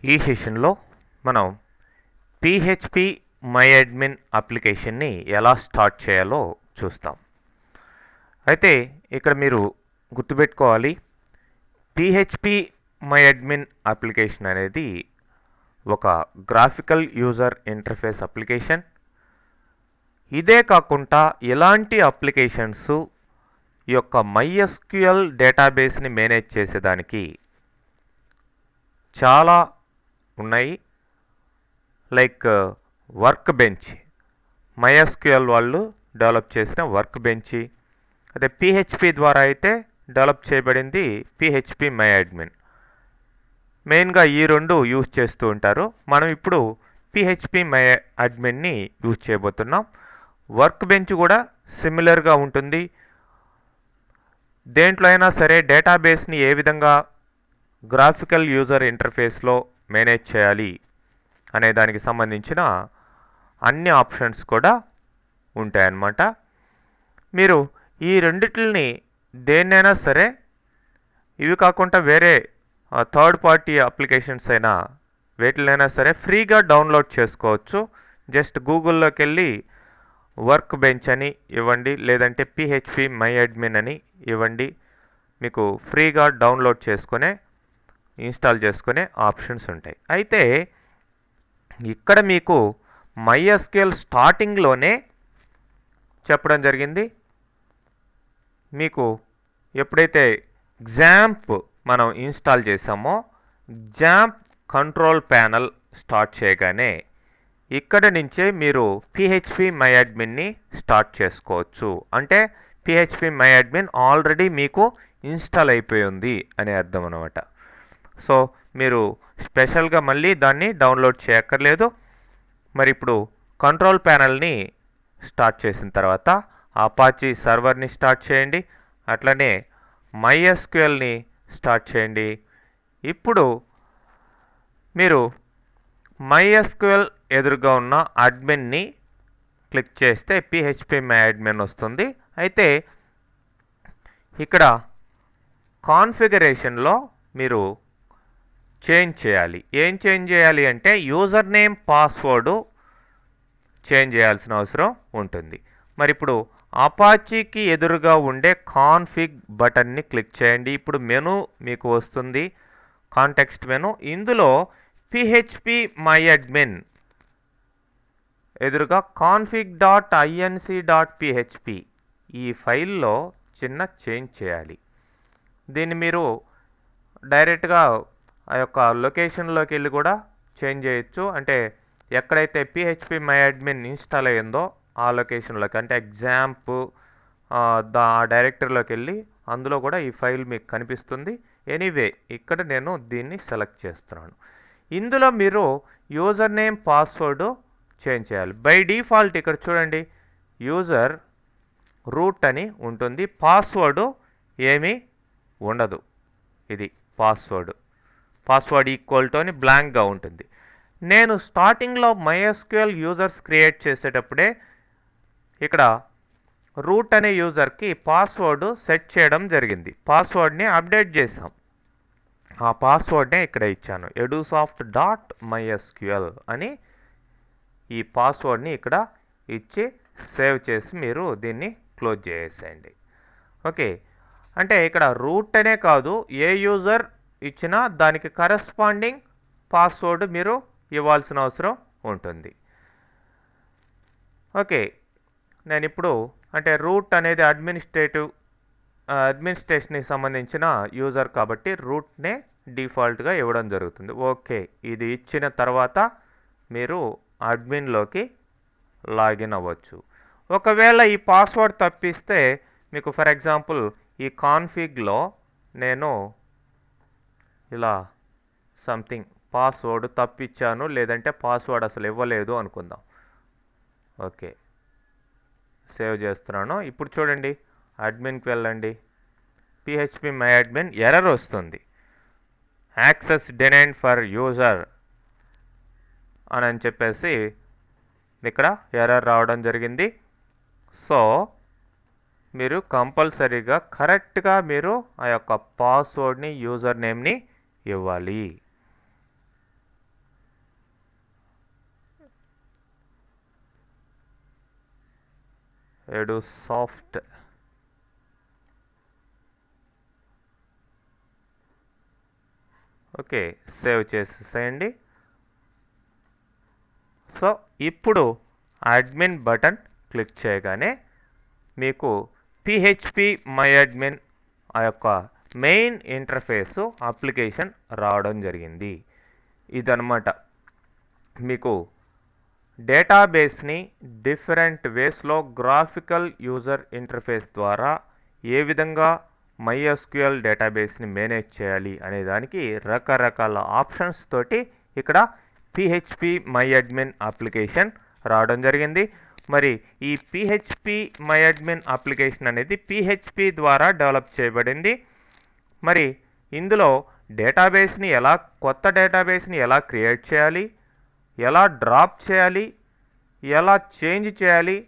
ఈ సెషన్లో మనం PHP MyAdmin అప్లికేషన్ని ఎలా స్టార్ట్ చేయాలో చూస్తాం. అయితే ఇక్కడ మీరు గుర్తుపెట్టుకోవాలి, PHP MyAdmin అప్లికేషన్ అనేది ఒక గ్రాఫికల్ యూజర్ ఇంటర్ఫేస్ అప్లికేషన్. ఇదే కాకుండా ఇలాంటి అప్లికేషన్స్ ఈ యొక్క MySQL డేటాబేస్ని మేనేజ్ చేసేదానికి చాలా ఉన్నాయి. లైక్ వర్క్ బెంచ్, MySQL వాళ్ళు డెవలప్ చేసిన వర్క్ బెంచ్. అదే PHP ద్వారా అయితే డెవలప్ చేయబడింది PHP MyAdmin. మెయిన్గా ఈ రెండు యూజ్ చేస్తూ ఉంటారు. మనం ఇప్పుడు PHP MyAdminని యూజ్ చేయబోతున్నాం. వర్క్ బెంచ్ కూడా సిమిలర్గా ఉంటుంది. దేంట్లో అయినా సరే డేటాబేస్ని ఏ విధంగా గ్రాఫికల్ యూజర్ ఇంటర్ఫేస్లో మేనేజ్ చేయాలి అనే దానికి సంబంధించిన అన్ని ఆప్షన్స్ కూడా ఉంటాయన్నమాట. మీరు ఈ రెండిటిని దేన్నైనా సరే, ఇవి కాకుండా వేరే థర్డ్ పార్టీ అప్లికేషన్స్ అయినా వేటినైనా సరే ఫ్రీగా డౌన్లోడ్ చేసుకోవచ్చు. జస్ట్ గూగుల్లోకి వెళ్ళి వర్క్ బెంచ్ అని ఇవ్వండి, లేదంటే PHP MyAdmin అని ఇవ్వండి. మీకు ఫ్రీగా డౌన్లోడ్ చేసుకునే, ఇన్స్టాల్ చేసుకునే ఆప్షన్స్ ఉంటాయి. అయితే ఇక్కడ మీకు MySQL స్టార్టింగ్లోనే చెప్పడం జరిగింది. మీకు ఎప్పుడైతే XAMPP మనం ఇన్స్టాల్ చేసామో, XAMPP కంట్రోల్ ప్యానల్ స్టార్ట్ చేయగానే ఇక్కడ నుంచే మీరు PHP MyAdminని స్టార్ట్ చేసుకోవచ్చు. అంటే PHP MyAdmin ఆల్రెడీ మీకు ఇన్స్టాల్ అయిపోయి ఉంది అనే అర్థం అన్నమాట. సో మీరు స్పెషల్గా మళ్ళీ దాన్ని డౌన్లోడ్ చేయక్కర్లేదు. మరి ఇప్పుడు కంట్రోల్ ప్యానల్ని స్టార్ట్ చేసిన తర్వాత అపాచీ సర్వర్ని స్టార్ట్ చేయండి. అట్లనే MySQLని స్టార్ట్ చేయండి. ఇప్పుడు మీరు MySQL ఎదురుగా ఉన్న అడ్మిన్ని క్లిక్ చేస్తే PHP MyAdmin వస్తుంది. అయితే ఇక్కడ కాన్ఫిగరేషన్లో మీరు చేంజ్ చేయాలి. ఏం చేంజ్ చేయాలి అంటే యూజర్ నేమ్, పాస్వర్డ్ చేంజ్ చేయాల్సిన అవసరం ఉంటుంది. మరి ఇప్పుడు అపాచీకి ఎదురుగా ఉండే కాన్ఫిగ్ బటన్ని క్లిక్ చేయండి. ఇప్పుడు మెను మీకు వస్తుంది, కాంటెక్స్ట్ మెను. ఇందులో PHP MyAdmin ఎదురుగా config.inc.php ఈ ఫైల్లో చిన్న చేంజ్ చేయాలి. దీన్ని మీరు డైరెక్ట్గా ఆ యొక్క లొకేషన్లోకి వెళ్ళి కూడా చేంజ్ చేయొచ్చు. అంటే ఎక్కడైతే PHP MyAdmin ఇన్స్టాల్ అయ్యిందో ఆ లొకేషన్లోకి, అంటే XAMPP డైరెక్టరీలోకి వెళ్ళి అందులో కూడా ఈ ఫైల్ మీకు కనిపిస్తుంది. ఎనీవే ఇక్కడ నేను దీన్ని సెలెక్ట్ చేస్తున్నాను. ఇందులో మీరు యూజర్ నేమ్, పాస్వర్డ్ చేంజ్ చేయాలి. బై డిఫాల్ట్ ఇక్కడ చూడండి, యూజర్ రూట్ అని ఉంటుంది, పాస్వర్డ్ ఏమీ ఉండదు. ఇది పాస్వర్డ్ ఈక్వల్ టు అని బ్లాంక్గా ఉంటుంది. నేను స్టార్టింగ్లో MySQL యూజర్స్ క్రియేట్ చేసేటప్పుడే ఇక్కడ రూట్ అనే యూజర్కి పాస్వర్డ్ సెట్ చేయడం జరిగింది. పాస్వర్డ్ని అప్డేట్ చేసాం. ఆ పాస్వర్డ్నే ఇక్కడ ఇచ్చాను, edusoft.mysql అని. ఈ పాస్వర్డ్ని ఇక్కడ ఇచ్చి సేవ్ చేసి మీరు దీన్ని క్లోజ్ చేసేయండి. ఓకే, అంటే ఇక్కడ రూట్ అనే కాదు, ఏ యూజర్ ఇచ్చినా దానికి కరెస్పాండింగ్ పాస్వర్డ్ మీరు ఇవ్వాల్సిన అవసరం ఉంటుంది. ఓకే, నేను ఇప్పుడు అంటే రూట్ అనేది అడ్మినిస్ట్రేషన్కి సంబంధించిన యూజర్ కాబట్టి రూట్నే డిఫాల్ట్గా ఇవ్వడం జరుగుతుంది. ఓకే, ఇది ఇచ్చిన తర్వాత మీరు అడ్మిన్లోకి లాగిన్ అవ్వచ్చు. ఒకవేళ ఈ పాస్వర్డ్ తప్పిస్తే మీకు ఫర్ ఎగ్జాంపుల్ ఈ కాన్ఫిగ్లో నేను ఇలా సంథింగ్ పాస్వర్డ్ తప్పిచ్చాను, లేదంటే పాస్వర్డ్ అసలు ఇవ్వలేదు అనుకుందాం. ఓకే, సేవ్ చేస్తున్నాను. ఇప్పుడు చూడండి, అడ్మిన్కి వెళ్ళండి, PHP MyAdmin ఎర్రర్ వస్తుంది, యాక్సెస్ డినైడ్ ఫర్ యూజర్ అని చెప్పేసి ఇక్కడ ఎర్రర్ రావడం జరిగింది. సో మీరు కంపల్సరీగా కరెక్ట్గా మీరు ఆ యొక్క పాస్వర్డ్ని, యూజర్ నేమ్ని ఇవ్వాలి. ఎడుసాఫ్ట్ ఓకే, సేవ్ చేసేసేయండి. సో ఇప్పుడు అడ్మిన్ బటన్ క్లిక్ చేయగానే మీకు పిహెచ్పి మై అడ్మిన్ ఆ యొక్క మెయిన్ ఇంటర్ఫేసు అప్లికేషన్ రావడం జరిగింది. ఇదన్నమాట మీకు డేటాబేస్ని డిఫరెంట్ వేస్లో గ్రాఫికల్ యూజర్ ఇంటర్ఫేస్ ద్వారా ఏ విధంగా MySQL డేటాబేస్ని మేనేజ్ చేయాలి అనే దానికి రకరకాల ఆప్షన్స్ తోటి ఇక్కడ పిహెచ్పి మై అడ్మిన్ అప్లికేషన్ రావడం జరిగింది. మరి ఈ పిహెచ్పి మై అడ్మిన్ అప్లికేషన్ అనేది పిహెచ్పి ద్వారా డెవలప్ చేయబడింది. మరి ఇందులో డేటాబేస్ని కొత్త డేటాబేస్ని ఎలా క్రియేట్ చేయాలి, ఎలా డ్రాప్ చేయాలి, ఎలా చేంజ్ చేయాలి,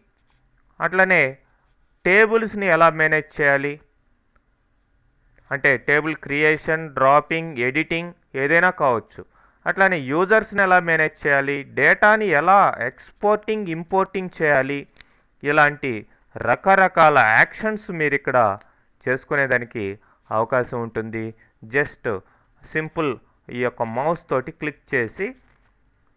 అట్లనే టేబుల్స్ని ఎలా మేనేజ్ చేయాలి, అంటే టేబుల్ క్రియేషన్, డ్రాపింగ్, ఎడిటింగ్ ఏదైనా కావచ్చు. అట్లానే యూజర్స్ని ఎలా మేనేజ్ చేయాలి, డేటాని ఎలా ఎక్స్పోర్టింగ్, ఇంపోర్టింగ్ చేయాలి, ఇలాంటి రకరకాల యాక్షన్స్ మీరు ఇక్కడ చేసుకునేదానికి అవకాశం ఉంటుంది. జస్ట్ సింపుల్ ఈ యొక్క మౌస్ తోటి క్లిక్ చేసి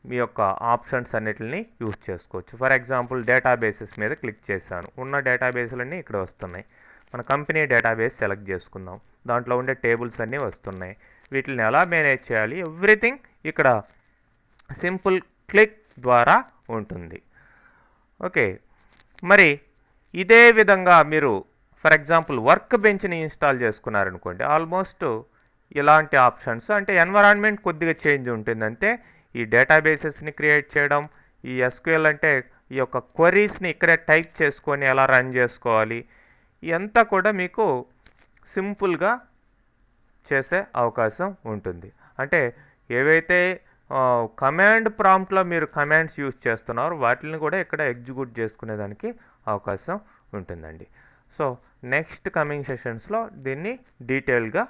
మీ యొక్క ఆప్షన్స్ అన్నిటిని యూజ్ చేసుకోవచ్చు. ఫర్ ఎగ్జాంపుల్ డేటాబేసెస్ మీద క్లిక్ చేశాను, ఉన్న డేటాబేస్లన్నీ ఇక్కడ వస్తున్నాయి. మన కంపెనీ డేటాబేస్ సెలెక్ట్ చేసుకుందాం, దాంట్లో ఉండే టేబుల్స్ అన్నీ వస్తున్నాయి. వీటిని ఎలా మేనేజ్ చేయాలి, ఎవ్రీథింగ్ ఇక్కడ సింపుల్ క్లిక్ ద్వారా ఉంటుంది. ఓకే, మరి ఇదే విధంగా మీరు ఫర్ ఎగ్జాంపుల్ వర్క్ బెంచ్ని ఇన్స్టాల్ చేసుకున్నారనుకోండి, ఆల్మోస్ట్ ఇలాంటి ఆప్షన్స్, అంటే ఎన్విరాన్మెంట్ కొద్దిగా చేంజ్ ఉంటుంది. అంతే ఈ డేటాబేసెస్ని క్రియేట్ చేయడం, ఈ SQL అంటే ఈ యొక్క క్వరీస్ని ఇక్కడే టైప్ చేసుకొని ఎలా రన్ చేసుకోవాలి, ఇదంతా కూడా మీకు సింపుల్గా చేసే అవకాశం ఉంటుంది. అంటే ఏవైతే కమాండ్ ప్రాంప్ట్లో మీరు కమాండ్స్ యూజ్ చేస్తున్నారో వాటిని కూడా ఇక్కడ ఎగ్జిక్యూట్ చేసుకునేదానికి అవకాశం ఉంటుందండి. సో నెక్స్ట్ కమింగ్ సెషన్స్లో దీన్ని డీటెయిల్గా